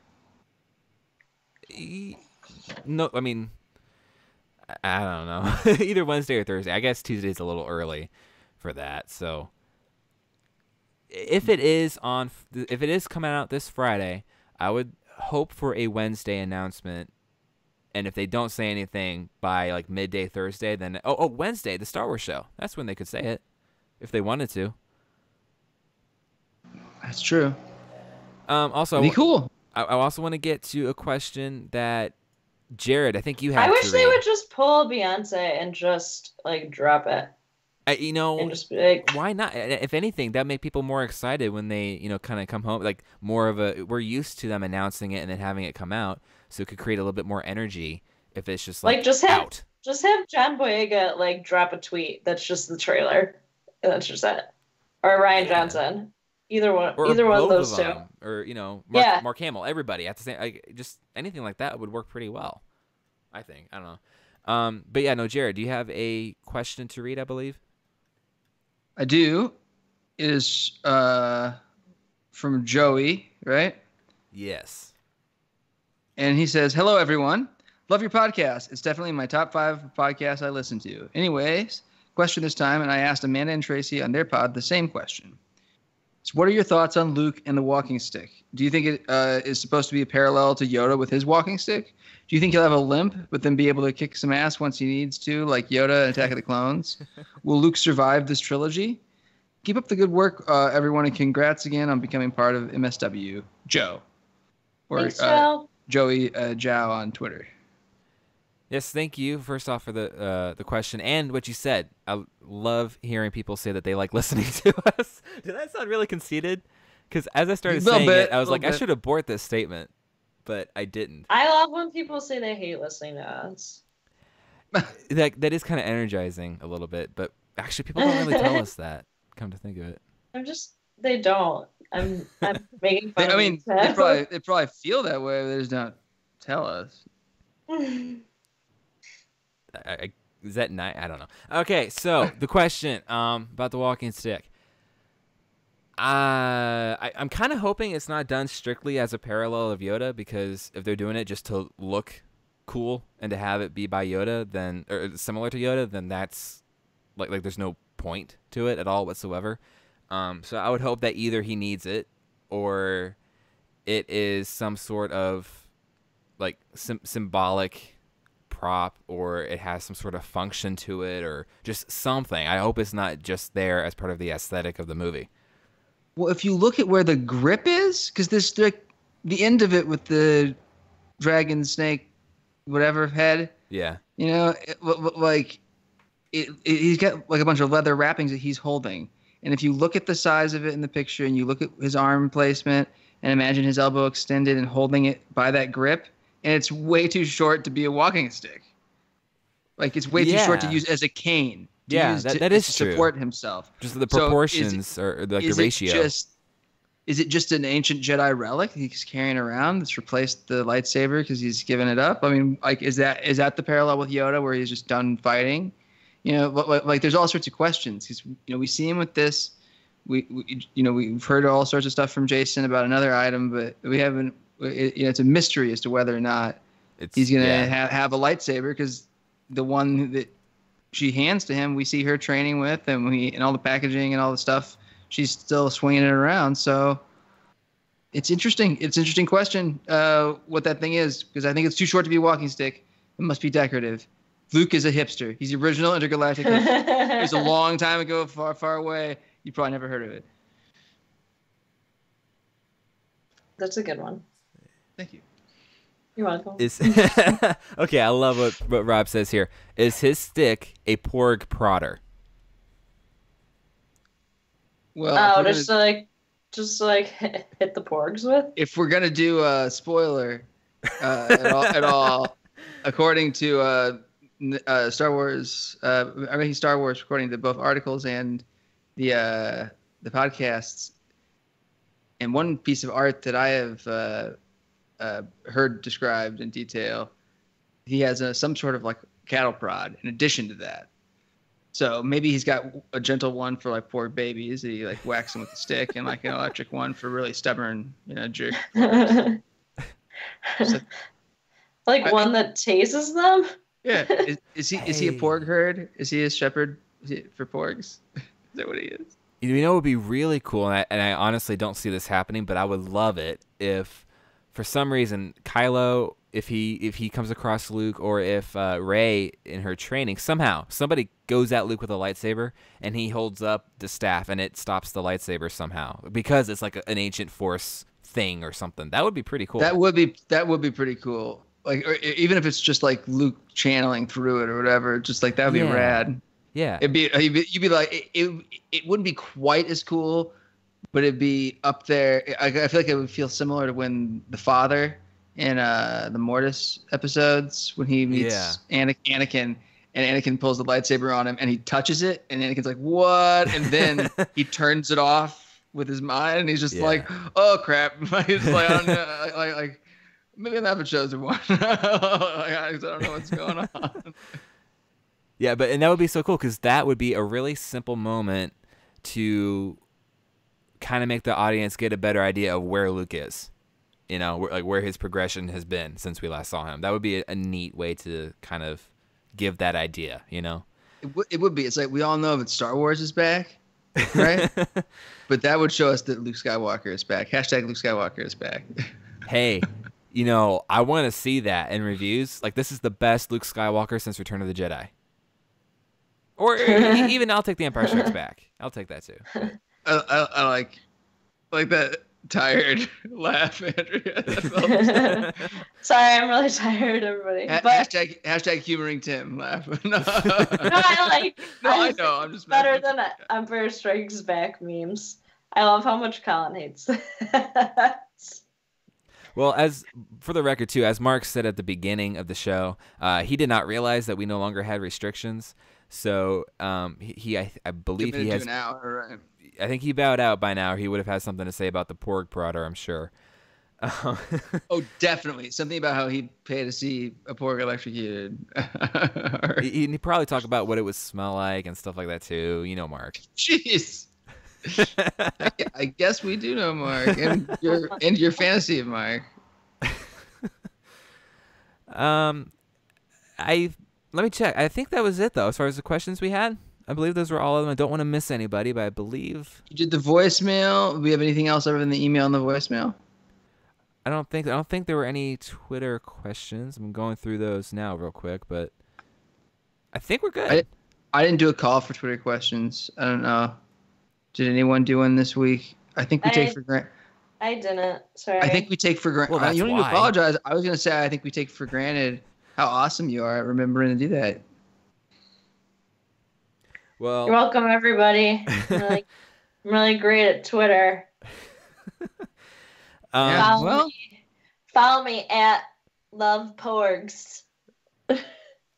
No, I mean, I don't know. Either Wednesday or Thursday. I guess Tuesday's a little early for that. So if it is coming out this Friday, I would hope for a Wednesday announcement. And if they don't say anything by like midday Thursday, then Wednesday, the Star Wars show. That's when they could say it if they wanted to. That's true. Also, be cool. I also want to get to a question that Jared, I think you have. I wish they would just pull Beyonce and just like drop it. And just be like, why not? If anything, that make people more excited when they, kind of come home. Like more of we're used to them announcing it and then having it come out, so it could create a little bit more energy if it's just like just out. Just have John Boyega like drop a tweet that's just the trailer, and that's just it, or Ryan Johnson, either one of those two, or Mark Hamill, everybody at the same. Just anything like that would work pretty well, I think. I don't know. But yeah, no, Jared, do you have a question to read? I believe. I do. It is from Joey, right? Yes. And he says, "Hello, everyone. Love your podcast. It's definitely my top 5 podcasts I listen to. Anyways, question this time, and I asked Amanda and Tracy on their pod the same question. So what are your thoughts on Luke and the walking stick? Do you think it is supposed to be a parallel to Yoda with his walking stick? Do you think he'll have a limp, but then be able to kick some ass once he needs to, like Yoda in Attack of the Clones? Will Luke survive this trilogy? Keep up the good work, everyone, and congrats again on becoming part of MSW. Joe." Or Thanks, Joe. Joey Zhao on Twitter. Yes, thank you first off for the question and what you said. I love hearing people say that they like listening to us. Did that sound really conceited? Because as I started saying it, I was like, I should abort this statement, but I didn't. I love when people say they hate listening to us. That is kind of energizing a little bit, but actually people don't really tell us that. Come to think of it, they don't. I'm making fun. I mean, they probably feel that way, but they just don't tell us. Is that nice? I don't know. Okay, so the question about the walking stick. I'm kind of hoping it's not done strictly as a parallel of Yoda, because if they're doing it just to look cool and to have it be by Yoda, then or similar to Yoda, then that's like there's no point to it at all whatsoever. So I would hope that either he needs it or it is some sort of like symbolic prop or it has some sort of function to it or just something. I hope it's not just there as part of the aesthetic of the movie. Well, if you look at where the grip is, because this the end of it with the dragon, snake, whatever head. Yeah. You know, he's got like a bunch of leather wrappings that he's holding. And if you look at the size of it in the picture and you look at his arm placement and imagine his elbow extended and holding it by that grip, and it's way too short to be a walking stick. Like it's way too short to use as a cane. That is to true. Support himself. Just the proportions or like the ratio. Is it just an ancient Jedi relic he's carrying around that's replaced the lightsaber because he's given it up? I mean, like, is that the parallel with Yoda where he's just done fighting? You know, like there's all sorts of questions. He's, we see him with this. We've heard all sorts of stuff from Jason about another item, but we haven't. It's a mystery as to whether or not he's gonna have a lightsaber because the one that she hands to him, we see her training with, and all the packaging and all the stuff. She's still swinging it around, so it's interesting. It's an interesting question what that thing is, because I think it's too short to be a walking stick. It must be decorative. Luke is a hipster. He's the original intergalactic hipster. It was a long time ago, far, far away. You probably never heard of it. That's a good one. Thank you. You're welcome. Okay, I love what Rob says here. Is his stick a porg prodder? Well, just to hit the porgs with. If we're gonna do a spoiler at all, according to Star Wars, Star Wars, according to both articles and the podcasts, and one piece of art that I have heard described in detail, he has some sort of like cattle prod in addition to that. So maybe he's got a gentle one for like poor babies that he like whacks them with a stick, and like an electric one for really stubborn, jerk. One that tases them. Yeah, is he a porg herd? Is he a shepherd for porgs? Is that what he is? You know, it would be really cool, and I honestly don't see this happening, but I would love it if, for some reason, Kylo, if he comes across Luke, or if Rey in her training, somehow somebody goes at Luke with a lightsaber and he holds up the staff and it stops the lightsaber somehow because it's like an ancient Force thing or something. That would be pretty cool. That would be pretty cool. Like, or even if it's just like Luke channeling through it or whatever, just like that would be rad. Yeah, you'd be like it wouldn't be quite as cool, but it'd be up there. I feel like it would feel similar to when the father in the Mortis episodes when he meets Anakin, and Anakin pulls the lightsaber on him and he touches it, and Anakin's like, "What?" And then he turns it off with his mind, and he's just like, "Oh crap!" He's like, "I don't know, like maybe I'm not a chosen one." I don't know what's going on. Yeah, and that would be so cool because that would be a really simple moment to kind of make the audience get a better idea of where Luke is. Where his progression has been since we last saw him. That would be a neat way to kind of give that idea, It would be. It's like we all know that Star Wars is back, right? But that would show us that Luke Skywalker is back. Hashtag Luke Skywalker is back. Hey, I want to see that in reviews. Like, this is the best Luke Skywalker since Return of the Jedi. Or even I'll take The Empire Strikes Back. I'll take that too. I like that tired laugh, Andrea. Sorry, I'm really tired, everybody. Hashtag humoring Tim laugh. No, I know. I'm just better than Empire Strikes Back memes. I love how much Colin hates that. Well, as for the record too, as Mark said at the beginning of the show, he did not realize that we no longer had restrictions. So I believe he has. An hour, right? I think he bowed out by now. He would have had something to say about the porg prodder, I'm sure. Oh, definitely. Something about how he'd pay to see a porg electrocuted. He'd probably talk about what it would smell like and stuff like that too. Mark. Jeez. I guess we do know Mark, and your fantasy of Mark. Let me check. I think that was it though, as far as the questions we had. I believe those were all of them. I don't want to miss anybody, but I believe you did the voicemail. Do we have anything else other than the email and the voicemail? I don't think there were any Twitter questions. I'm going through those now real quick, but I think we're good. I didn't do a call for Twitter questions. I don't know. Did anyone do one this week? I think we take for granted. I didn't. Sorry. I think we take for granted. Well, that's you don't need to why. apologize. I was gonna say I think we take for granted how awesome you are at remembering to do that. Well, You're welcome, everybody. I'm really great at Twitter. Yeah, Follow me at Love Porgs.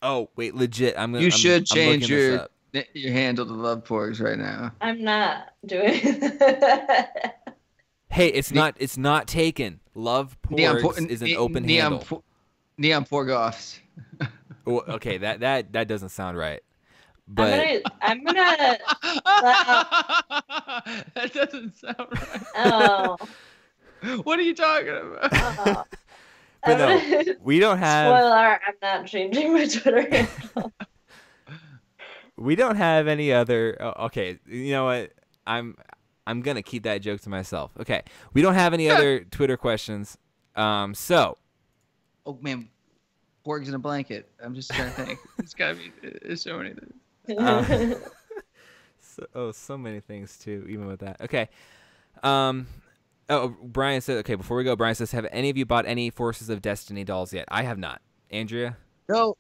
Oh wait, legit. You should change I'm looking this up. your handle to Love Porgs right now. I'm not doing that. Hey, it's not taken. Love Porgs is an open handle. Neon Porgoffs. Well, okay, that doesn't sound right. But I'm gonna. That doesn't sound right. Oh. What are you talking about? Oh. but no, we don't have. Spoiler: I'm not changing my Twitter handle. We don't have any other. Okay, you know what? I'm gonna keep that joke to myself. Okay, we don't have any other Twitter questions. So. Oh man, Porgs in a blanket. I'm just trying to think. It's gotta be. There's so many things. So many things too, even with that. Okay. Brian said. Okay, before we go, Brian says, "Have any of you bought any Forces of Destiny dolls yet?" I have not. Andrea? No.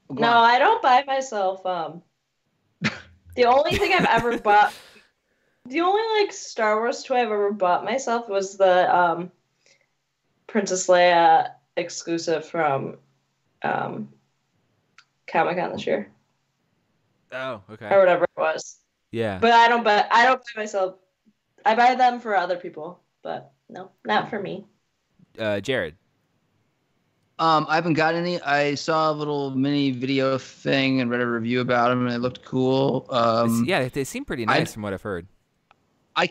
No, I don't buy myself. The only thing I've ever bought, the only Star Wars toy I've ever bought myself was the Princess Leia exclusive from Comic-Con this year. Oh, okay. Or whatever it was. Yeah. But I don't buy myself. I buy them for other people, but no, not for me. Jared. I haven't got any. I saw a little mini video thing and read a review about them, and it looked cool. Yeah, they seem pretty nice from what I've heard. I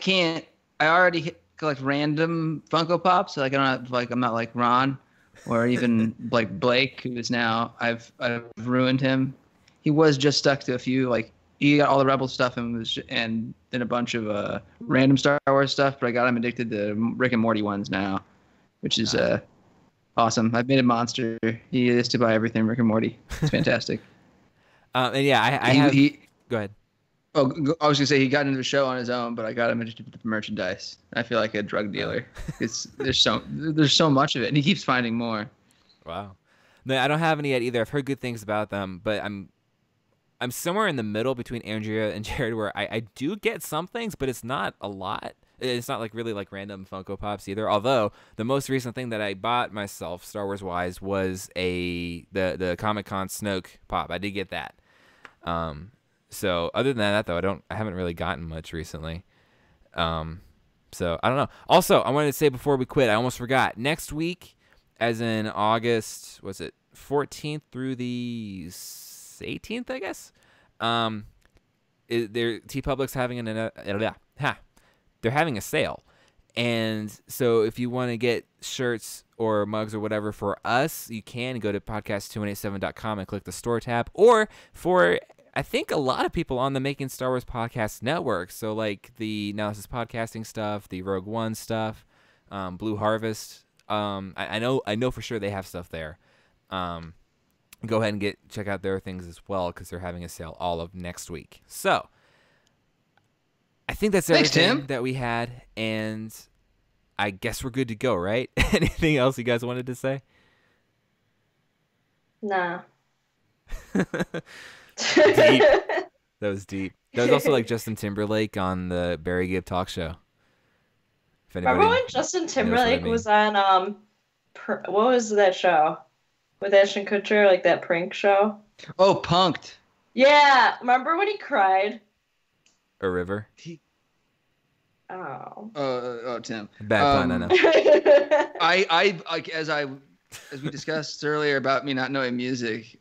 already collect random Funko Pops, so I don't have, I'm not like Ron, or even like Blake, who is now I've ruined him. He was just stuck to a few he got all the Rebel stuff and then a bunch of random Star Wars stuff, but I got him addicted to Rick and Morty ones now, which is awesome. I've made a monster. He is to buy everything Rick and Morty. It's fantastic. And yeah, I have. Go ahead. Oh, I was gonna say he got into the show on his own, but I got him into the merchandise. I feel like a drug dealer. There's so much of it, and he keeps finding more. Wow. No, I don't have any yet either. I've heard good things about them, but I'm somewhere in the middle between Andrea and Jared, where I do get some things, but it's not a lot. It's not really random Funko Pops either. Although the most recent thing that I bought myself, Star Wars wise, was the Comic-Con Snoke pop. I did get that. So other than that though, I haven't really gotten much recently. So I don't know. Also, I wanted to say before we quit, I almost forgot. Next week, as in August, was it 14th through the 18th, I guess. TeePublic's having they're having a sale, and so if you want to get shirts or mugs or whatever for us, you can go to podcast2187.com and click the store tab, or for I think a lot of people on the Making Star Wars Podcast Network, so like the Now This Is Podcasting stuff, the Rogue One stuff, Blue Harvest. I know for sure they have stuff there. Go ahead and check out their things as well, because they're having a sale all of next week. So I think that's everything that we had, and I guess we're good to go, right? Anything else you guys wanted to say? Nah. Deep. That was deep. That was also like Justin Timberlake on the Barry Gibb talk show. Remember when Justin Timberlake was on what was that show with Ashton Kutcher, like that prank show? Oh, Punked. Yeah, remember when he cried? A river. Oh, Tim. Bad pun, I know. I like as we discussed earlier about me not knowing music.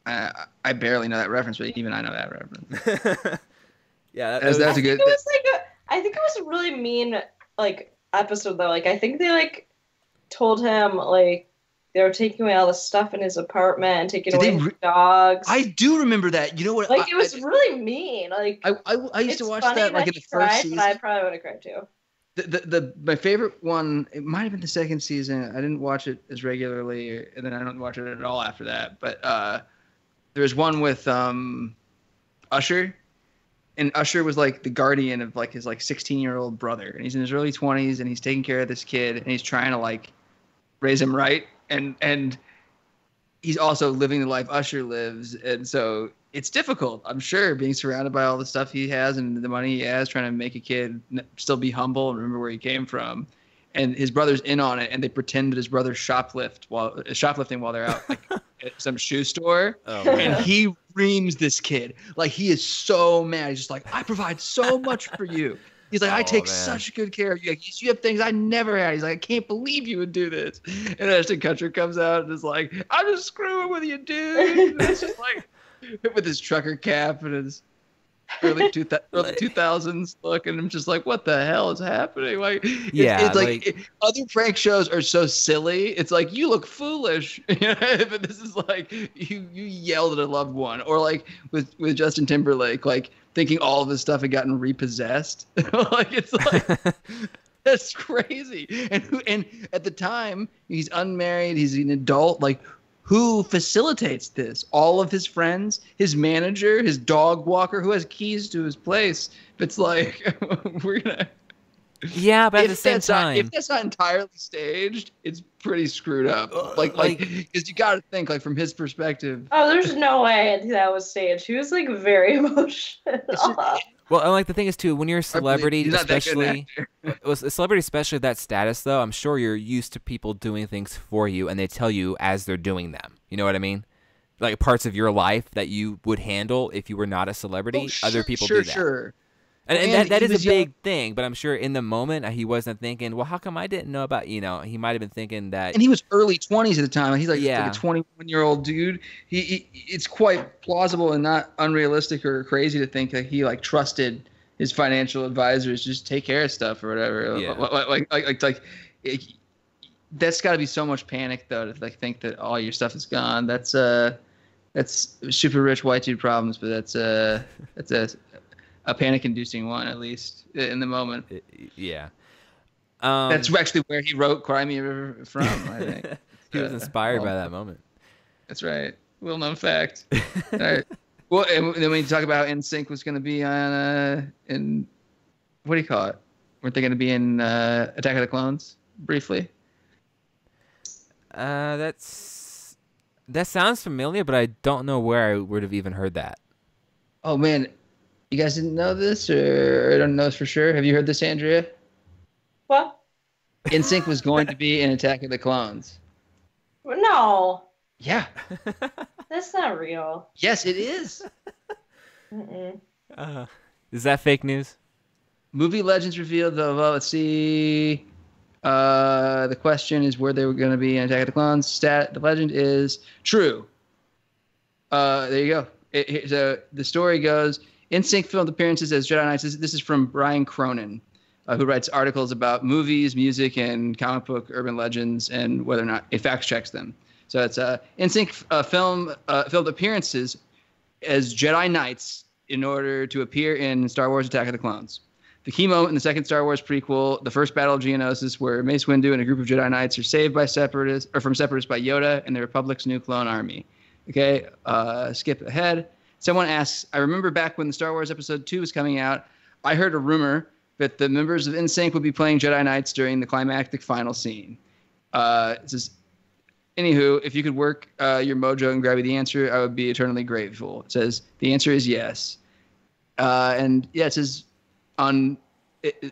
I barely know that reference, but even I know that reference. Yeah, that's a good. I think it was a really mean episode though. I think they told him they were taking away all the stuff in his apartment and taking away his dogs. I do remember that. You know what? It was really mean. I used to watch that in the first season. I probably would have cried too. my favorite one, it might have been the second season. I didn't watch it as regularly, and then I don't watch it at all after that. But there's one with Usher, and Usher was like the guardian of like his like 16-year-old brother, and he's in his early 20s, and he's taking care of this kid, and he's trying to like raise him right, and he's also living the life Usher lives, and so it's difficult, I'm sure, being surrounded by all the stuff he has and the money he has, trying to make a kid still be humble and remember where he came from. And his brother's in on it, and they pretend that his brother's shoplifting while they're out like at some shoe store. Oh, And man. he reams this kid. Like, he is so mad. He's just like, I provide so much for you. He's like, I Oh, take man. such good care of you. Like, you have things I never had. He's like, I can't believe you would do this. And Ashton Kutcher comes out and is like, I'm just screwing with you, dude. And it's just like, with his trucker cap and his early 2000s look, and I'm just like, what the hell is happening? Like, Yeah, it's like other prank shows are so silly. It's like, you look foolish, but this is like you yelled at a loved one, or like with Justin Timberlake, like thinking all of his stuff had gotten repossessed. Like, it's like that's crazy. And at the time, he's unmarried, he's an adult. Like, who facilitates this? All of his friends, his manager, his dog walker, who has keys to his place. It's like, we're gonna. Yeah, but at the same time, if that's not entirely staged, it's pretty screwed up. Like, because you got to think, like, from his perspective. Oh, there's no way that was staged. He was like very emotional. well, and like the thing is too, when you're a celebrity, He's not that good an especially was a celebrity, especially of that status, though, I'm sure you're used to people doing things for you, and they tell you as they're doing them. You know what I mean? Like parts of your life that you would handle if you were not a celebrity. Other people do that. Sure. And that he is was a big thing, but I'm sure in the moment he wasn't thinking, well, how come I didn't know about, he might have been thinking that. And he was early 20s at the time. He's like, Yeah. like a 21-year-old dude. It's quite plausible and not unrealistic or crazy to think that he like trusted his financial advisors to just take care of stuff or whatever. Yeah. That's got to be so much panic though, to like think that all your stuff is gone. That's super rich white dude problems, but that's a panic-inducing one, at least in the moment. Yeah. That's actually where he wrote "Cry Me a River" from. I think He was inspired by that moment. That's right. Well-known fact. All right. Well, and then when you talk about NSYNC was going to be on in what do you call it? Weren't they going to be in Attack of the Clones briefly? That sounds familiar, but I don't know where I would have even heard that. Oh man, you guys didn't know this, or don't know this for sure? Have you heard this, Andrea? What? NSYNC was going to be in Attack of the Clones. No, Yeah. that's not real. Yes, it is. Mm-mm. Is that fake news? Movie legends revealed. Well, let's see. The question is where they were going to be in Attack of the Clones. The legend is true. There you go. So the story goes: NSYNC filmed appearances as Jedi Knights. This is from Brian Cronin, who writes articles about movies, music, and comic book urban legends, and whether or not it fact checks them. So it's NSYNC filmed appearances as Jedi Knights in order to appear in Star Wars: Attack of the Clones. The key moment in the second Star Wars prequel, the first Battle of Geonosis, where Mace Windu and a group of Jedi Knights are saved by from Separatists by Yoda and the Republic's new clone army. Okay, skip ahead. Someone asks, I remember back when the Star Wars Episode 2 was coming out, I heard a rumor that the members of NSYNC would be playing Jedi Knights during the climactic final scene. It says, anywho, if you could work your mojo and grab me the answer, I would be eternally grateful. It says, the answer is yes. And yeah, it says, I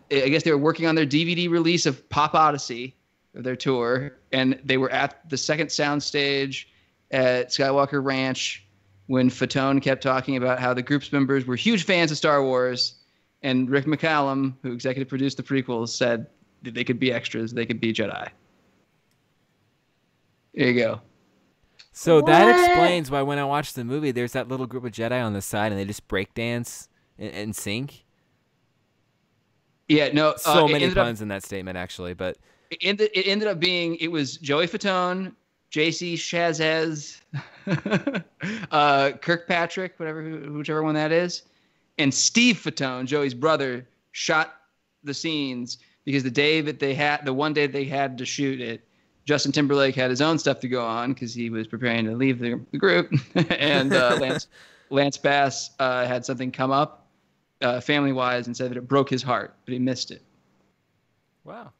guess they were working on their DVD release of Pop Odyssey, of their tour, and they were at the second soundstage at Skywalker Ranch when Fatone kept talking about how the group's members were huge fans of Star Wars, and Rick McCallum, who executive produced the prequels, said that they could be extras, they could be Jedi. There you go. So that What? explains why when I watched the movie, there's that little group of Jedi on the side, and they just break dance and sync. Yeah, no. So many puns in that statement, actually, but It ended up being, it was Joey Fatone, JC Chazez, Kirkpatrick, whichever one that is, and Steve Fatone, Joey's brother, shot the scenes because the one day they had to shoot it, Justin Timberlake had his own stuff to go on because he was preparing to leave the group, and Lance Bass had something come up family-wise and said that it broke his heart, but he missed it. Wow.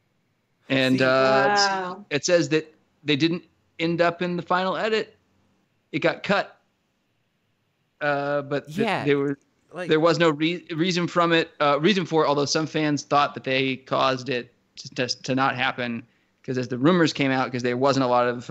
And Wow. it says that they didn't end up in the final edit. It got cut. But Yeah, there was no reason for it, although some fans thought that they caused it to not happen, because as the rumors came out, because there wasn't a lot of,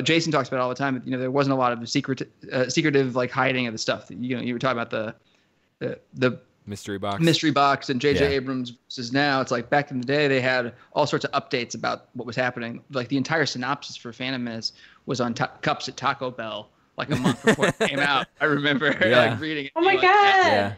Jason talks about it all the time, there wasn't a lot of secretive like hiding of the stuff. You were talking about the mystery box. And J.J. Yeah. Abrams says now it's like back in the day they had all sorts of updates about what was happening. Like the entire synopsis for Phantom Menace was on cups at Taco Bell like a month before it came out. I remember like reading it. Oh my god.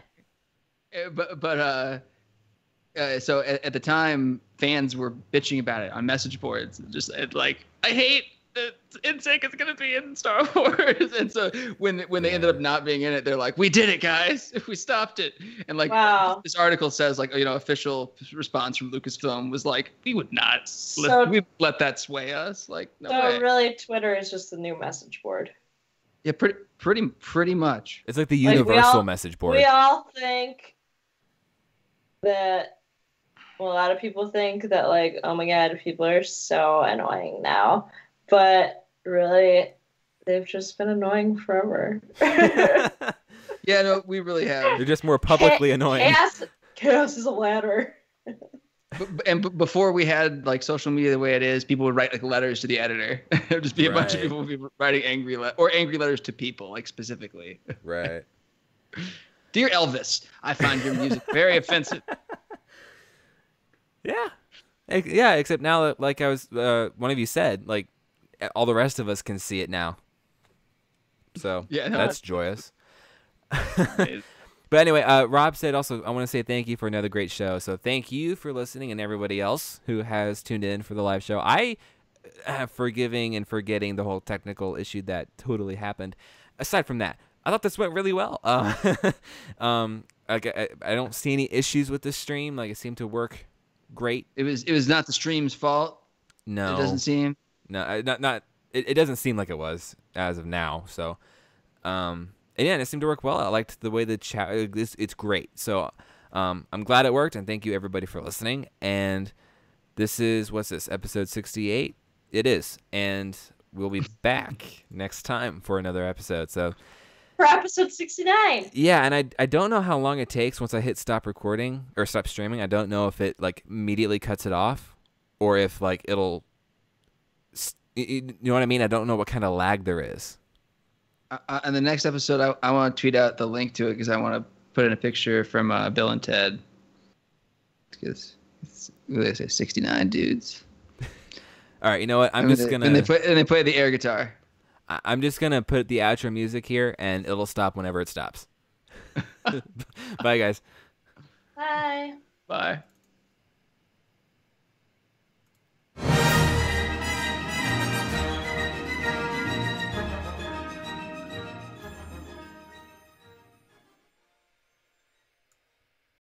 Yeah. So at the time, fans were bitching about it on message boards. Just like, I hate that NSYNC is going to be in Star Wars. And so when they ended up not being in it, they're like, we did it, guys. We stopped it. And like this article says, like, official response from Lucasfilm was like, we would not let that sway us. Like, no way. Really, Twitter is just the new message board. Yeah, pretty much. It's like the universal message board. We all think that. Well, a lot of people think that, like, oh my god, people are so annoying now. But really, they've just been annoying forever. Yeah, no, we really have. They're just more publicly annoying. Chaos is a ladder. And before we had like social media the way it is, people would write like letters to the editor. There'd just be a bunch of people would be writing angry letters to people, like specifically. Right. Dear Elvis, I find your music very offensive. Yeah. Yeah, except now, like I was, one of you said, like, all the rest of us can see it now. So, that's joyous. But anyway, Rob said also, I want to say thank you for another great show. So thank you for listening, and everybody else who has tuned in for the live show. I am forgiving and forgetting the whole technical issue that totally happened. Aside from that, I thought this went really well. Like I don't see any issues with this stream. Like, it seemed to work great. It was not the stream's fault. No, it doesn't seem. No, not. It doesn't seem like it was as of now. So, and yeah, it seemed to work well. I liked the way the chat. It's great. So, I'm glad it worked, and thank you everybody for listening. And this is episode 68. It is, and we'll be back next time for another episode. So. For episode 69. Yeah, and I don't know how long it takes once I hit stop recording or stop streaming. I don't know if it like immediately cuts it off, or if like it'll. You know what I mean? I don't know what kind of lag there is. In the next episode, I want to tweet out the link to it because I want to put in a picture from Bill and Ted. Because they say 69 dudes. All right, you know what? I'm just gonna. And they play the air guitar. I'm just gonna put the outro music here, and it'll stop whenever it stops. Bye, guys. Bye. Bye.